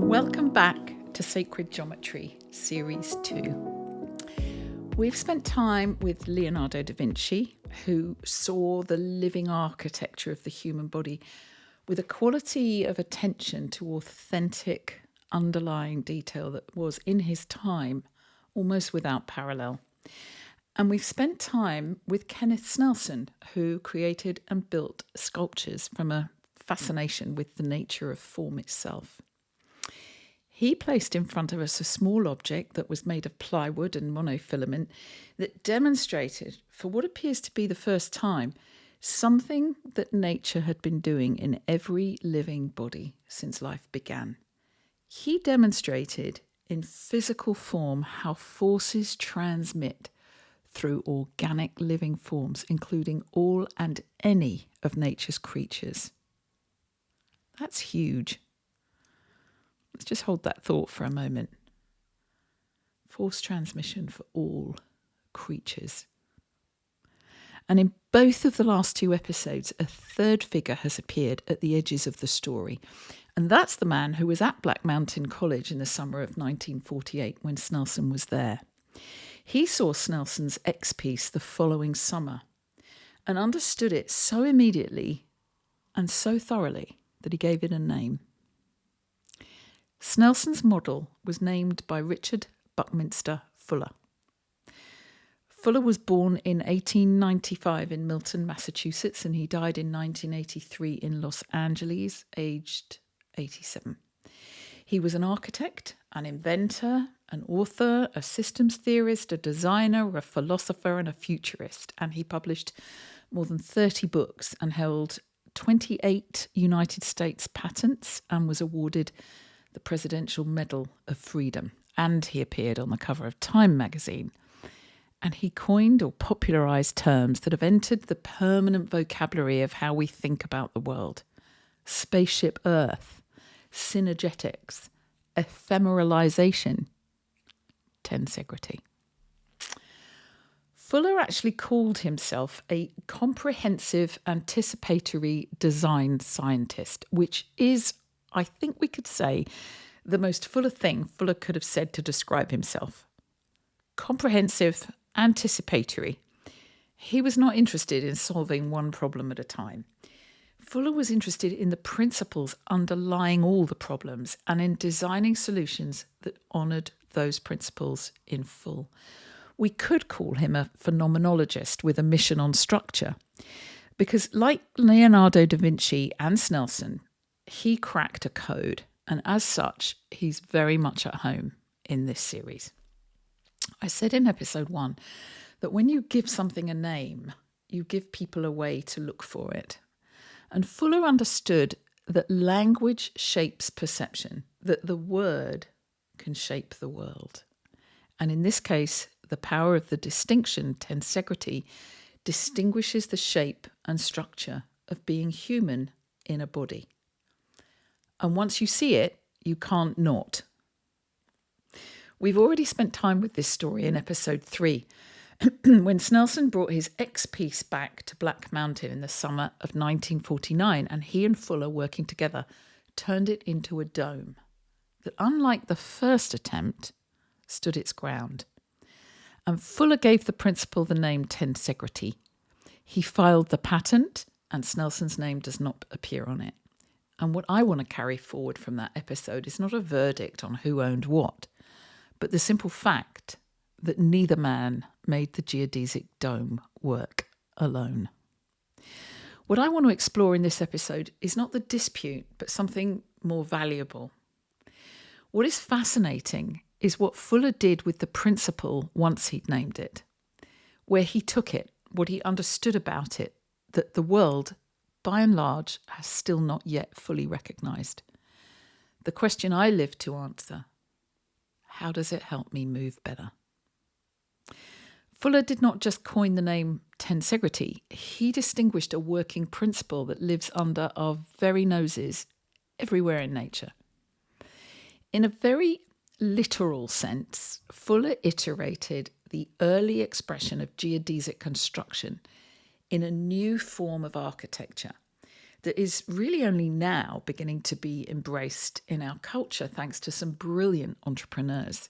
Welcome back to Sacred Geometry, Series 2. We've spent time with Leonardo da Vinci, who saw the living architecture of the human body with a quality of attention to authentic, underlying detail that was, in his time, almost without parallel. And we've spent time with Kenneth Snelson, who created and built sculptures from a fascination with the nature of form itself. He placed in front of us a small object that was made of plywood and monofilament that demonstrated, for what appears to be the first time, something that nature had been doing in every living body since life began. He demonstrated in physical form how forces transmit through organic living forms, including all and any of nature's creatures. That's huge. Let's just hold that thought for a moment. Force transmission for all creatures. And in both of the last two episodes, a third figure has appeared at the edges of the story. And that's the man who was at Black Mountain College in the summer of 1948 when Snelson was there. He saw Snelson's X-piece the following summer and understood it so immediately and so thoroughly that he gave it a name. Snelson's model was named by Richard Buckminster Fuller. Fuller was born in 1895 in Milton, Massachusetts, and he died in 1983 in Los Angeles, aged 87. He was an architect, an inventor, an author, a systems theorist, a designer, a philosopher, and a futurist. And he published more than 30 books and held 28 United States patents and was awarded the Presidential Medal of Freedom. And he appeared on the cover of Time magazine. And he coined or popularised terms that have entered the permanent vocabulary of how we think about the world. Spaceship Earth, synergetics, ephemeralization, Tensegrity. Fuller actually called himself a comprehensive anticipatory design scientist, which is, I think we could say, the most Fuller thing Fuller could have said to describe himself. Comprehensive, anticipatory. He was not interested in solving one problem at a time. Fuller was interested in the principles underlying all the problems and in designing solutions that honoured those principles in full. We could call him a phenomenologist with a mission on structure, because like Leonardo da Vinci and Snelson, he cracked a code, and as such, he's very much at home in this series. I said in episode 1 that when you give something a name, you give people a way to look for it. And Fuller understood that language shapes perception, that the word can shape the world. And in this case, the power of the distinction, tensegrity, distinguishes the shape and structure of being human in a body. And once you see it, you can't not. We've already spent time with this story in episode 3, when Snelson brought his X-piece back to Black Mountain in the summer of 1949, and he and Fuller, working together, turned it into a dome that, unlike the first attempt, stood its ground. And Fuller gave the principle the name Tensegrity. He filed the patent, and Snelson's name does not appear on it. And what I want to carry forward from that episode is not a verdict on who owned what, but the simple fact that neither man made the geodesic dome work alone. What I want to explore in this episode is not the dispute, but something more valuable. What is fascinating is what Fuller did with the principle once he'd named it, where he took it, what he understood about it, that the world, by and large, has still not yet fully recognised. The question I live to answer: how does it help me move better? Fuller did not just coin the name tensegrity, he distinguished a working principle that lives under our very noses everywhere in nature. In a very literal sense, Fuller iterated the early expression of geodesic construction in a new form of architecture that is really only now beginning to be embraced in our culture thanks to some brilliant entrepreneurs.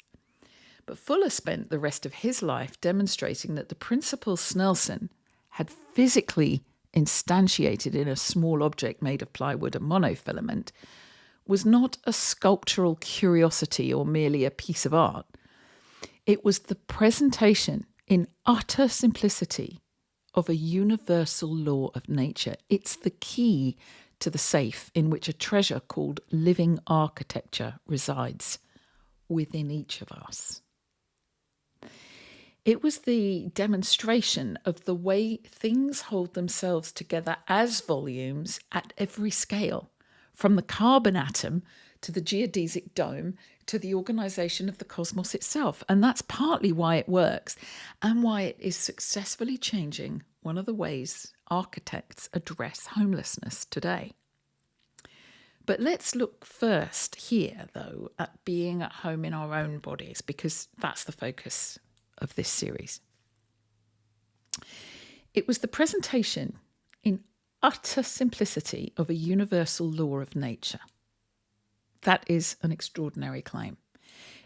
But Fuller spent the rest of his life demonstrating that the principle Snelson had physically instantiated in a small object made of plywood and monofilament was not a sculptural curiosity or merely a piece of art. It was the presentation in utter simplicity of a universal law of nature. It's the key to the safe in which a treasure called living architecture resides within each of us. It was the demonstration of the way things hold themselves together as volumes at every scale, from the carbon atom to the geodesic dome to the organisation of the cosmos itself. And that's partly why it works and why it is successfully changing one of the ways architects address homelessness today. But let's look first here, though, at being at home in our own bodies, because that's the focus of this series. It was the presentation in utter simplicity of a universal law of nature. That is an extraordinary claim.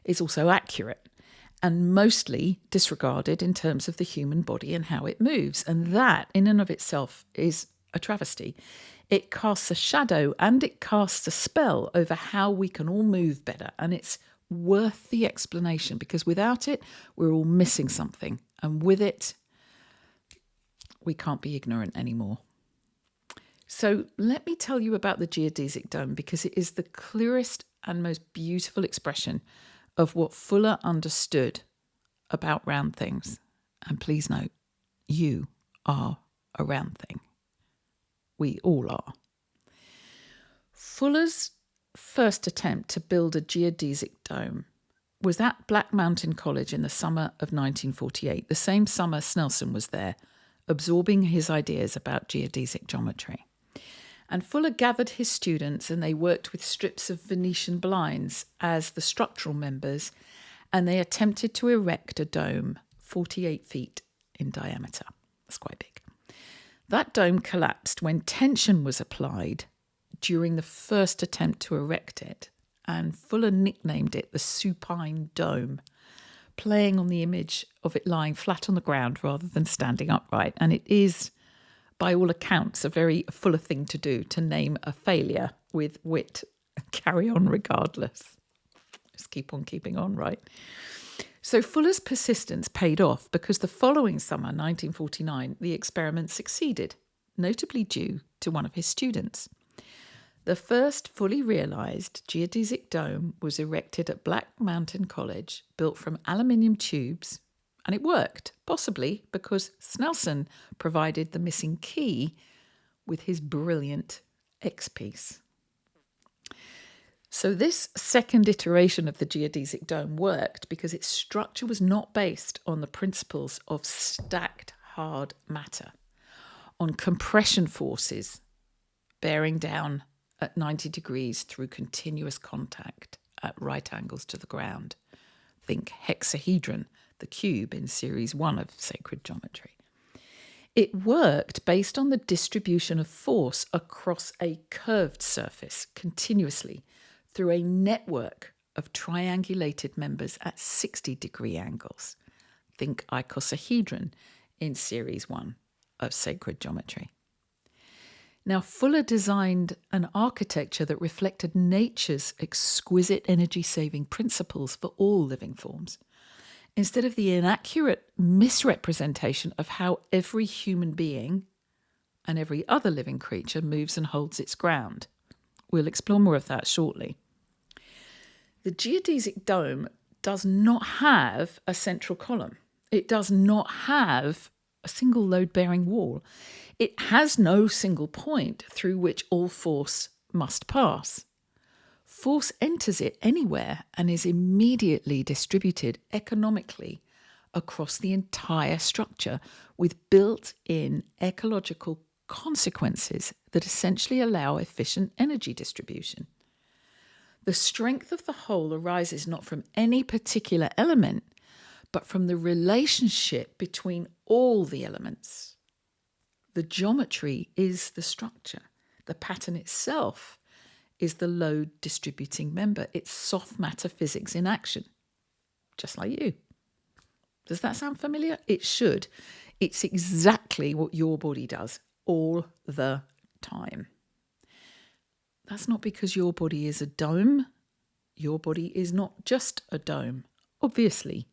It's also accurate and mostly disregarded in terms of the human body and how it moves. And that, in and of itself, is a travesty. It casts a shadow and it casts a spell over how we can all move better. And it's worth the explanation, because without it, we're all missing something. And with it, we can't be ignorant anymore. So let me tell you about the geodesic dome, because it is the clearest and most beautiful expression of what Fuller understood about round things. And please note, you are a round thing. We all are. Fuller's first attempt to build a geodesic dome was at Black Mountain College in the summer of 1948, the same summer Snelson was there, absorbing his ideas about geodesic geometry. And Fuller gathered his students and they worked with strips of Venetian blinds as the structural members, and they attempted to erect a dome 48 feet in diameter. That's quite big. That dome collapsed when tension was applied during the first attempt to erect it, and Fuller nicknamed it the supine dome, playing on the image of it lying flat on the ground rather than standing upright. And it is, by all accounts, a very Fuller thing to do, to name a failure with wit and carry on regardless. Just keep on keeping on, right? So Fuller's persistence paid off, because the following summer, 1949, the experiment succeeded, notably due to one of his students. The first fully realised geodesic dome was erected at Black Mountain College, built from aluminium tubes, and it worked, possibly because Snelson provided the missing key with his brilliant X-piece. So this second iteration of the geodesic dome worked because its structure was not based on the principles of stacked hard matter, on compression forces bearing down at 90 degrees through continuous contact at right angles to the ground. Think hexahedron, the cube in Series 1 of Sacred Geometry. It worked based on the distribution of force across a curved surface continuously through a network of triangulated members at 60-degree angles. Think icosahedron in Series 1 of Sacred Geometry. Now, Fuller designed an architecture that reflected nature's exquisite energy-saving principles for all living forms, instead of the inaccurate misrepresentation of how every human being and every other living creature moves and holds its ground. We'll explore more of that shortly. The geodesic dome does not have a central column. It does not have a single load-bearing wall. It has no single point through which all force must pass. Force enters it anywhere and is immediately distributed economically across the entire structure, with built-in ecological consequences that essentially allow efficient energy distribution. The strength of the whole arises not from any particular element, but from the relationship between all the elements. The geometry is the structure. The pattern itself is the load distributing member. It's soft matter physics in action, just like you. Does that sound familiar? It should. It's exactly what your body does all the time. That's not because your body is a dome. Your body is not just a dome, obviously.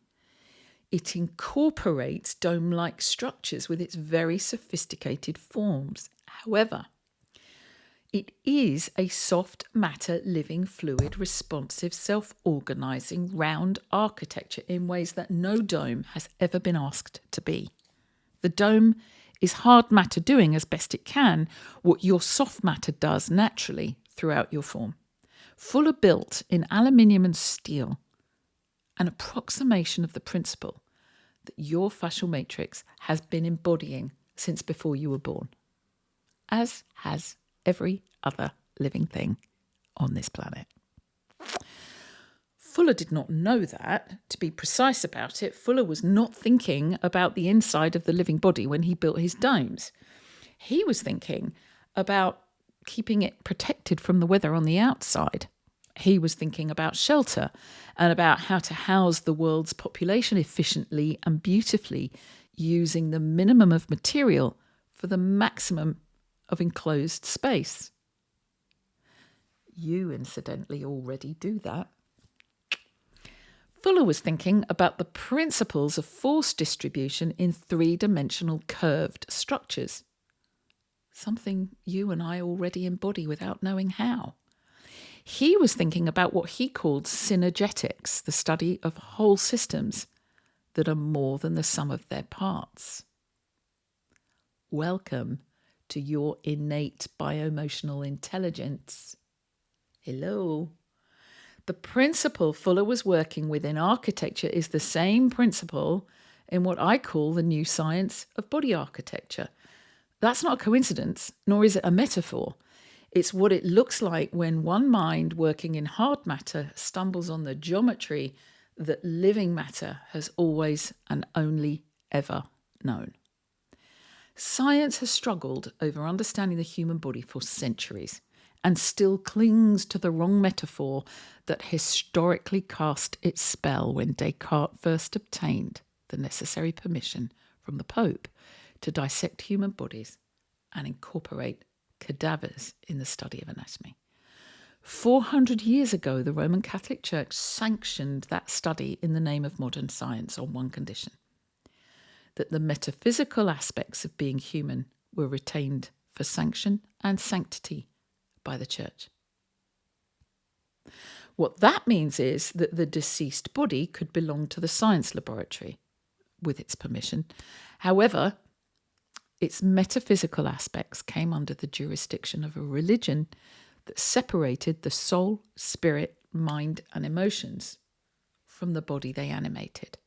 It incorporates dome-like structures with its very sophisticated forms. However, it is a soft matter, living, fluid, responsive, self-organising, round architecture in ways that no dome has ever been asked to be. The dome is hard matter doing as best it can what your soft matter does naturally throughout your form. Fuller built in aluminium and steel an approximation of the principle that your fascial matrix has been embodying since before you were born, as has every other living thing on this planet. Fuller did not know that. To be precise about it, Fuller was not thinking about the inside of the living body when he built his domes. He was thinking about keeping it protected from the weather on the outside. He was thinking about shelter and about how to house the world's population efficiently and beautifully, using the minimum of material for the maximum of enclosed space. You, incidentally, already do that. Fuller was thinking about the principles of force distribution in three-dimensional curved structures, something you and I already embody without knowing how. He was thinking about what he called synergetics, the study of whole systems that are more than the sum of their parts. Welcome to your innate bioemotional intelligence. Hello. The principle Fuller was working with in architecture is the same principle in what I call the new science of body architecture. That's not a coincidence, nor is it a metaphor. It's what it looks like when one mind working in hard matter stumbles on the geometry that living matter has always and only ever known. Science has struggled over understanding the human body for centuries and still clings to the wrong metaphor that historically cast its spell when Descartes first obtained the necessary permission from the Pope to dissect human bodies and incorporate cadavers in the study of anatomy. 400 years ago, the Roman Catholic Church sanctioned that study in the name of modern science on one condition: that the metaphysical aspects of being human were retained for sanction and sanctity by the Church. What that means is that the deceased body could belong to the science laboratory with its permission. However, its metaphysical aspects came under the jurisdiction of a religion that separated the soul, spirit, mind, and emotions from the body they animated.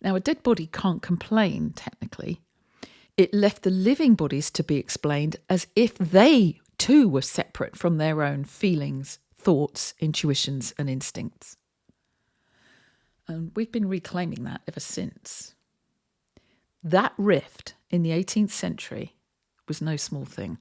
Now, a dead body can't complain, technically. It left the living bodies to be explained as if they too were separate from their own feelings, thoughts, intuitions, and instincts. And we've been reclaiming that ever since. That rift in the 18th century was no small thing.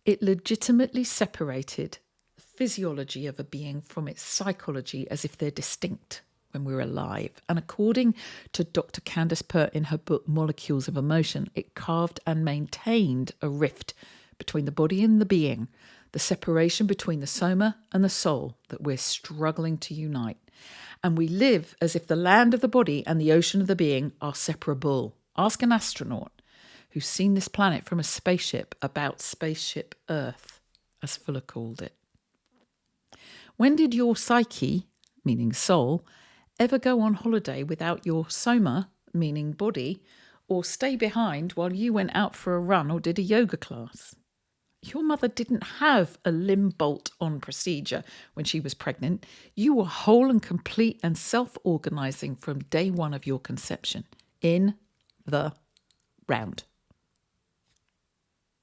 It legitimately separated the physiology of a being from its psychology as if they're distinct when we're alive. And according to Dr. Candace Pert in her book Molecules of Emotion, it carved and maintained a rift between the body and the being, the separation between the soma and the soul that we're struggling to unite. And we live as if the land of the body and the ocean of the being are separable. Ask an astronaut who's seen this planet from a spaceship about Spaceship Earth, as Fuller called it. When did your psyche, meaning soul, ever go on holiday without your soma, meaning body, or stay behind while you went out for a run or did a yoga class? Your mother didn't have a limb bolt-on procedure when she was pregnant. You were whole and complete and self-organising from day one of your conception, in the round.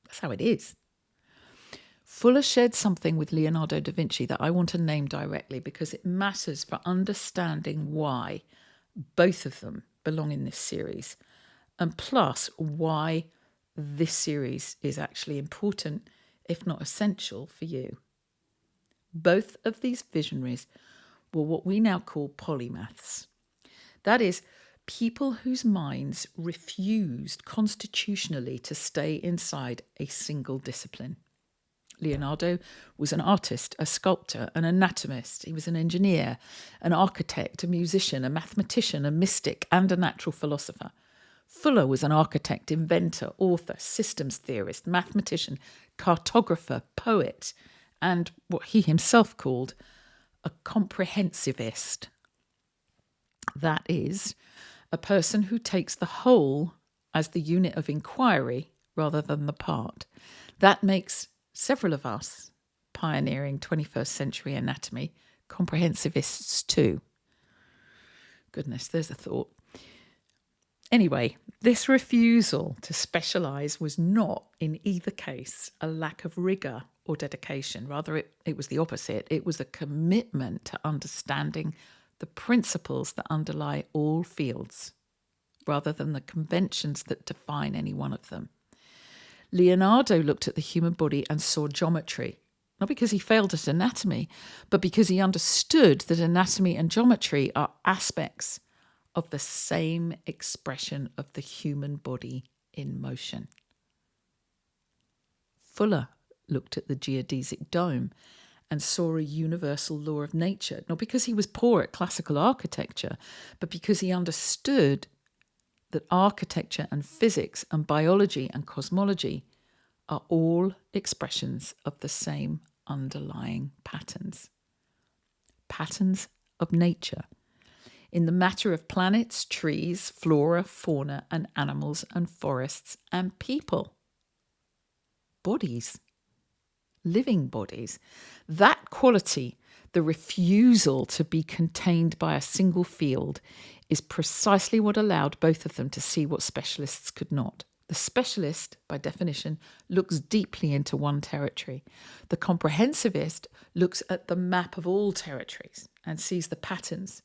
That's how it is. Fuller shared something with Leonardo da Vinci that I want to name directly because it matters for understanding why both of them belong in this series, and plus why this series is actually important, if not essential, for you. Both of these visionaries were what we now call polymaths. That is, people whose minds refused constitutionally to stay inside a single discipline. Leonardo was an artist, a sculptor, an anatomist. He was an engineer, an architect, a musician, a mathematician, a mystic, and a natural philosopher. Fuller was an architect, inventor, author, systems theorist, mathematician, cartographer, poet, and what he himself called a comprehensivist. That is, a person who takes the whole as the unit of inquiry rather than the part. That makes several of us, pioneering 21st century anatomy, comprehensivists too. Goodness, there's a thought. Anyway, this refusal to specialise was not, in either case, a lack of rigour or dedication. Rather, it was the opposite. It was a commitment to understanding the principles that underlie all fields, rather than the conventions that define any one of them. Leonardo looked at the human body and saw geometry, not because he failed at anatomy, but because he understood that anatomy and geometry are aspects of the same expression of the human body in motion. Fuller looked at the geodesic dome and saw a universal law of nature, not because he was poor at classical architecture, but because he understood that architecture and physics and biology and cosmology are all expressions of the same underlying patterns. Patterns of nature. In the matter of planets, trees, flora, fauna, and animals and forests and people. Bodies. Living bodies. That quality, the refusal to be contained by a single field, is precisely what allowed both of them to see what specialists could not. The specialist, by definition, looks deeply into one territory. The comprehensivist looks at the map of all territories and sees the patterns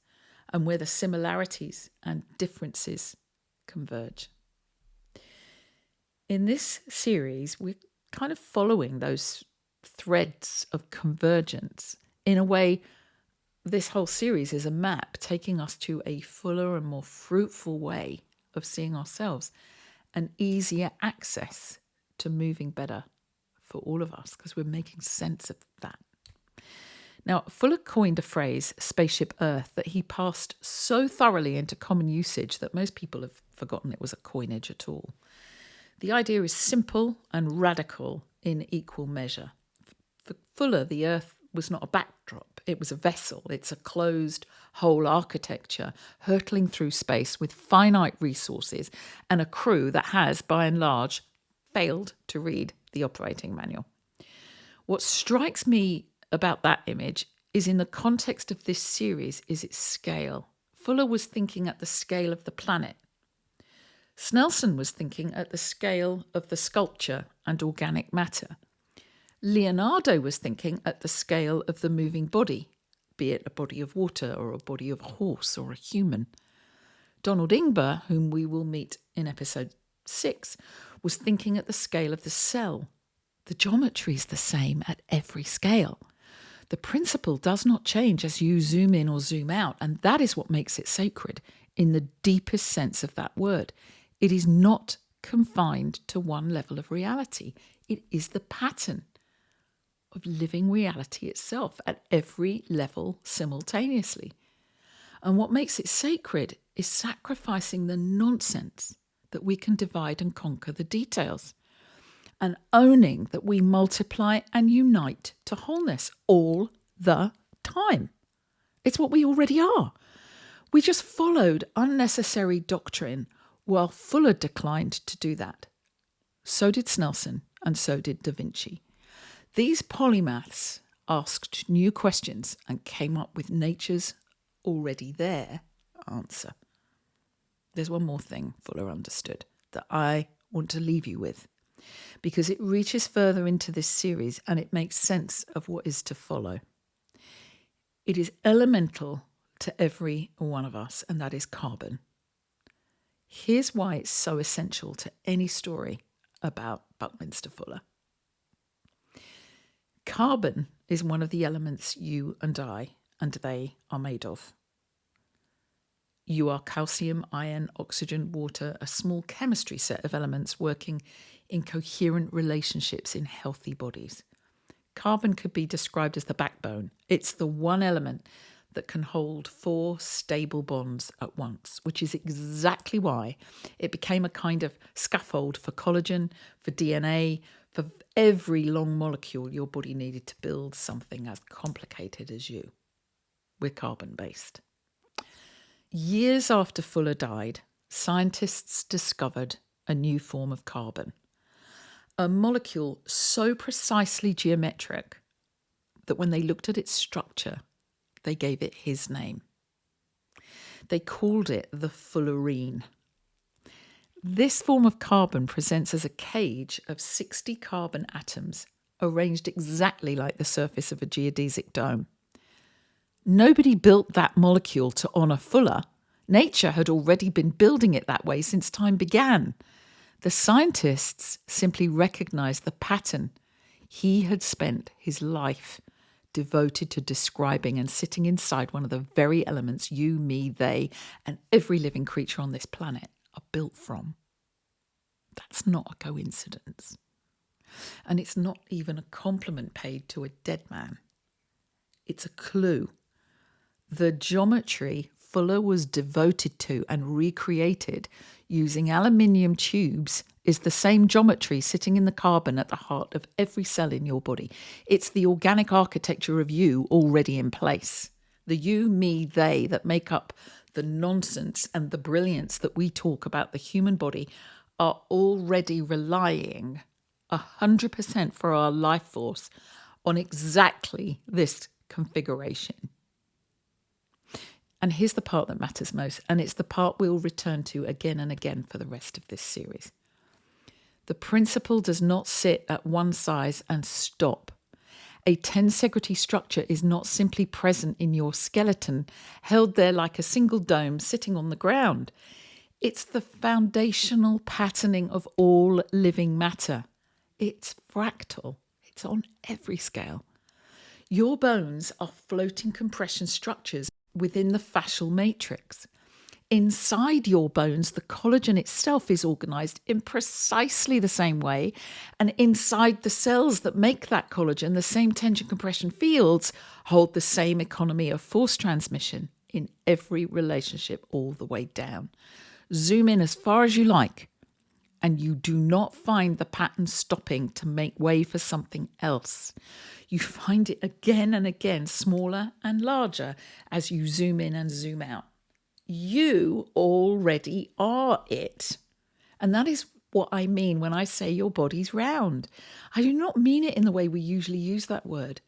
and where the similarities and differences converge. In this series, we're kind of following those threads of convergence. In a way, this whole series is a map taking us to a fuller and more fruitful way of seeing ourselves, and easier access to moving better for all of us, because we're making sense of that. Now, Fuller coined a phrase, Spaceship Earth, that he passed so thoroughly into common usage that most people have forgotten it was a coinage at all. The idea is simple and radical in equal measure. For Fuller, the Earth was not a backdrop, it was a vessel. It's a closed whole architecture hurtling through space with finite resources and a crew that has, by and large, failed to read the operating manual. What strikes me about that image is, in the context of this series, is its scale. Fuller was thinking at the scale of the planet. Snelson was thinking at the scale of the sculpture and organic matter. Leonardo was thinking at the scale of the moving body, be it a body of water or a body of horse or a human. Donald Ingber, whom we will meet in episode 6, was thinking at the scale of the cell. The geometry is the same at every scale. The principle does not change as you zoom in or zoom out, and that is what makes it sacred in the deepest sense of that word. It is not confined to one level of reality. It is the pattern of living reality itself at every level simultaneously. And what makes it sacred is sacrificing the nonsense that we can divide and conquer the details, and owning that we multiply and unite to wholeness all the time. It's what we already are. We just followed unnecessary doctrine while Fuller declined to do that. So did Snelson, and so did Da Vinci. These polymaths asked new questions and came up with nature's already there answer. There's one more thing Fuller understood that I want to leave you with, because it reaches further into this series and it makes sense of what is to follow. It is elemental to every one of us, and that is carbon. Here's why it's so essential to any story about Buckminster Fuller. Carbon is one of the elements you and I and they are made of. You are calcium, iron, oxygen, water, a small chemistry set of elements working in coherent relationships in healthy bodies. Carbon could be described as the backbone. It's the one element that can hold 4 stable bonds at once, which is exactly why it became a kind of scaffold for collagen, for DNA, for every long molecule your body needed to build something as complicated as you. We're carbon-based. Years after Fuller died, scientists discovered a new form of carbon, a molecule so precisely geometric that when they looked at its structure, they gave it his name. They called it the Fullerene. This form of carbon presents as a cage of 60 carbon atoms arranged exactly like the surface of a geodesic dome. Nobody built that molecule to honour Fuller. Nature had already been building it that way since time began. The scientists simply recognised the pattern. He had spent his life devoted to describing and sitting inside one of the very elements you, me, they, and every living creature on this planet are built from. That's not a coincidence. And it's not even a compliment paid to a dead man. It's a clue. The geometry Fuller was devoted to and recreated using aluminium tubes is the same geometry sitting in the carbon at the heart of every cell in your body. It's the organic architecture of you already in place. The you, me, they that make up the nonsense and the brilliance that we talk about the human body are already relying 100% for our life force on exactly this configuration. And here's the part that matters most, and it's the part we'll return to again and again for the rest of this series. The principle does not sit at one size and stop. A tensegrity structure is not simply present in your skeleton, held there like a single dome sitting on the ground. It's the foundational patterning of all living matter. It's fractal. It's on every scale. Your bones are floating compression structures within the fascial matrix. Inside your bones, the collagen itself is organised in precisely the same way, and inside the cells that make that collagen, the same tension compression fields hold the same economy of force transmission in every relationship all the way down. Zoom in as far as you like, and you do not find the pattern stopping to make way for something else. You find it again and again, smaller and larger, as you zoom in and zoom out. You already are it. And that is what I mean when I say your body's round. I do not mean it in the way we usually use that word.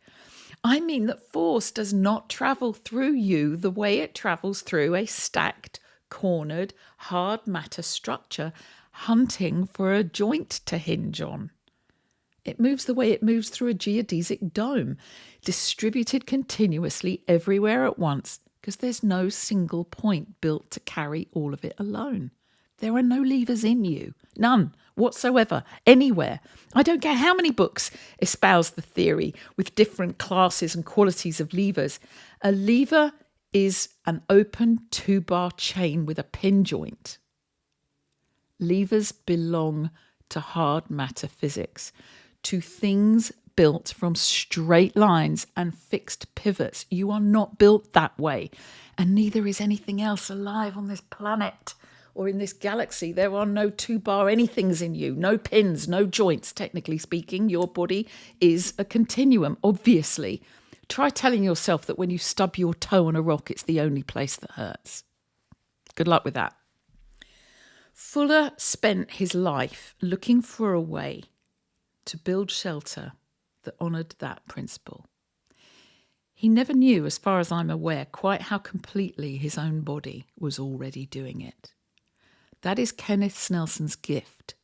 I mean that force does not travel through you the way it travels through a stacked, cornered, hard matter structure hunting for a joint to hinge on. It moves the way it moves through a geodesic dome, distributed continuously everywhere at once, because there's no single point built to carry all of it alone. There are no levers in you, none whatsoever, anywhere. I don't care how many books espouse the theory with different classes and qualities of levers. A lever is an open 2-bar chain with a pin joint. Levers belong to hard matter physics, to things built from straight lines and fixed pivots. You are not built that way, and neither is anything else alive on this planet or in this galaxy. There are no 2-bar anythings in you, no pins, no joints, technically speaking. Your body is a continuum, obviously. Try telling yourself that when you stub your toe on a rock, it's the only place that hurts. Good luck with that. Fuller spent his life looking for a way to build shelter that honoured that principle. He never knew, as far as I'm aware, quite how completely his own body was already doing it. That is Kenneth Snelson's gift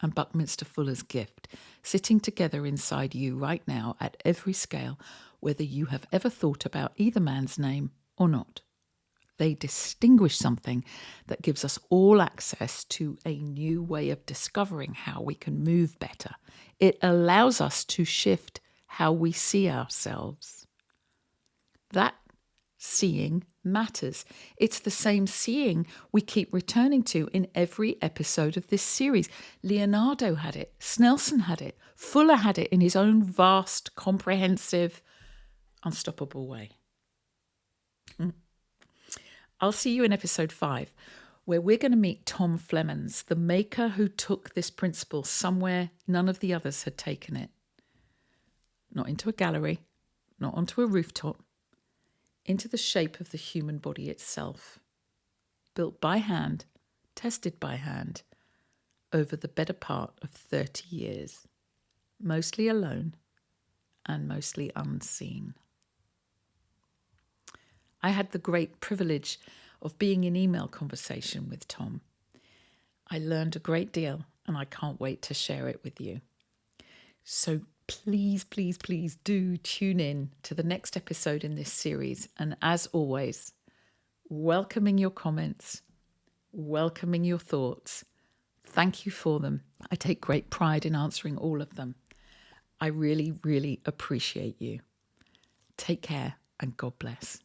and Buckminster Fuller's gift, sitting together inside you right now at every scale, whether you have ever thought about either man's name or not. They distinguish something that gives us all access to a new way of discovering how we can move better. It allows us to shift how we see ourselves. That seeing matters. It's the same seeing we keep returning to in every episode of this series. Leonardo had it, Snelson had it, Fuller had it in his own vast, comprehensive, unstoppable way. I'll see you in episode 5, where we're going to meet Tom Flemons, the maker who took this principle somewhere none of the others had taken it. Not into a gallery, not onto a rooftop, into the shape of the human body itself, built by hand, tested by hand, over the better part of 30 years, mostly alone and mostly unseen. I had the great privilege of being in email conversation with Tom. I learned a great deal and I can't wait to share it with you. So please, please, please do tune in to the next episode in this series. And as always, welcoming your comments, welcoming your thoughts. Thank you for them. I take great pride in answering all of them. I really, really appreciate you. Take care and God bless.